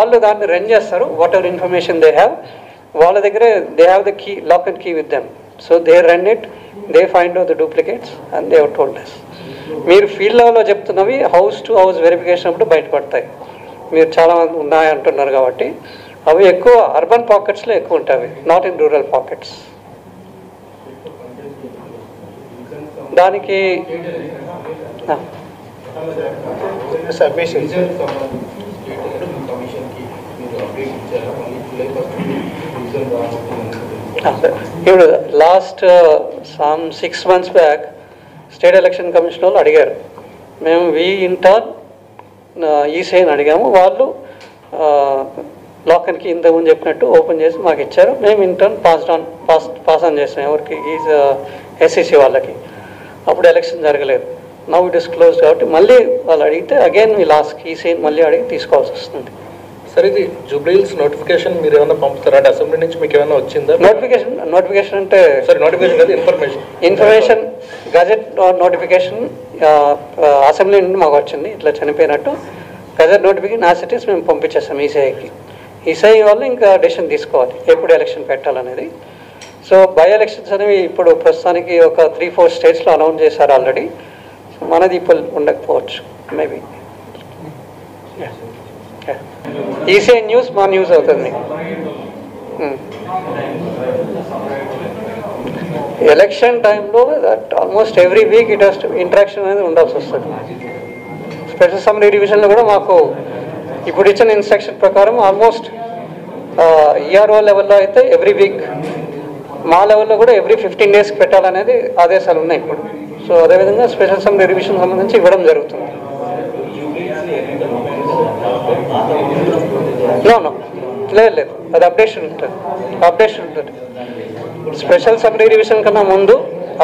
వాళ్ళు దాన్ని రన్ చేస్తారు. Whatever information they have, వాళ్ళ దగ్గరే they have the key, lock and key with them. So they run it, they find out the duplicates and they have told us. మీరు field లెవెల్లో చెప్తున్నవి house to house verification అప్పుడు బయటపడతాయి. మీరు చాలామంది ఉన్నాయంటున్నారు కాబట్టి అవి ఎక్కువ అర్బన్ పాకెట్స్లో ఎక్కువ ఉంటాయి, నాట్ ఇన్ రూరల్ పాకెట్స్. దానికి ఇప్పుడు last some 6 months back state election commission వాళ్ళు అడిగారు, మేము ఇంటర్న్ ఈసీఐని అడిగాము, వాళ్ళు లాక్ అండ్ కీ ఇంతకుముందు చెప్పినట్టు ఓపెన్ చేసి మాకు ఇచ్చారు. మేము ఇంటర్న్ పాస్ ఆన్ చేసాం ఎవరికి, ఈజ్ ఎస్సీసీ వాళ్ళకి. అప్పుడు ఎలక్షన్ జరగలేదు. నౌ ఇట్ ఇస్ క్లోజ్ కాబట్టి మళ్ళీ వాళ్ళు అడిగితే అగైన్ ఈ లాస్ట్ ఈసీఐని మళ్ళీ అడిగి తీసుకోవాల్సి వస్తుంది. సార్ ఇది జూబ్లీహిల్స్ నోటిఫికేషన్ మీరు ఏమైనా పంపుతారా అంటే అసెంబ్లీ నుంచి మీకు ఏమైనా వచ్చిందా? నోటిఫికేషన్ అంటే సార్ నోటిఫికేషన్ కాదు, ఇన్ఫర్మేషన్ గజెట్ నోటిఫికేషన్ అసెంబ్లీ నుండి మాకు వచ్చింది ఇట్లా చనిపోయినట్టు. గజెట్ నోటిఫికేషన్ యాసిటీస్ మేము పంపించేస్తాం ఈసీఐకి. ఈసీఐ వాళ్ళు ఇంకా డెసిషన్ తీసుకోవాలి ఎప్పుడు ఎలక్షన్ పెట్టాలనేది. సో బై ఎలక్షన్స్ అనేవి ఇప్పుడు ప్రస్తుతానికి ఒక 3-4 స్టేట్స్లో అనౌన్స్ చేశారు ఆల్రెడీ. మనది ఇప్పుడు ఉండకపోవచ్చు మేబీ. ఈసీఐ న్యూస్ మా న్యూస్ అవుతుంది. ఎలక్షన్ టైంలో that almost every week it has interaction అనేది ఉండాల్సి వస్తుంది. స్పెషల్ అసెంబ్లీ డివిజన్లో కూడా మాకు ఇప్పుడు ఇచ్చిన ఇన్స్ట్రక్షన్ ప్రకారం ఆల్మోస్ట్ ఈఆర్ఓ లెవెల్లో అయితే ఎవ్రీ వీక్, మా లెవెల్లో కూడా ఎవ్రీ 15 days పెట్టాలనేది ఆదేశాలు ఉన్నాయి ఇప్పుడు. సో అదేవిధంగా స్పెషల్ అసెంబ్లీ రివిజన్ సంబంధించి ఇవ్వడం జరుగుతుంది. నో లేదు, అది అప్డేషన్ ఉంటుంది. స్పెషల్ అసెంబ్లీ రివిజన్ కన్నా ముందు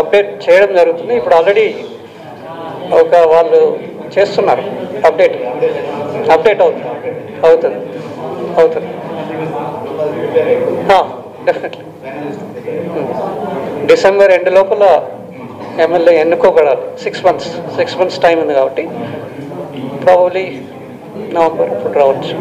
అప్డేట్ చేయడం జరుగుతుంది. ఇప్పుడు ఆల్రెడీ వాళ్ళు చేస్తున్నారు, అప్డేట్ అవుతుంది డెఫినెట్లీ. డిసెంబర్ ఎండ్ లోపల ఎమ్మెల్యే ఎన్నుకోబడాలి. 6 months టైం ఉంది కాబట్టి ప్రాబబ్లీ నవంబర్ ఇప్పుడు రావచ్చు.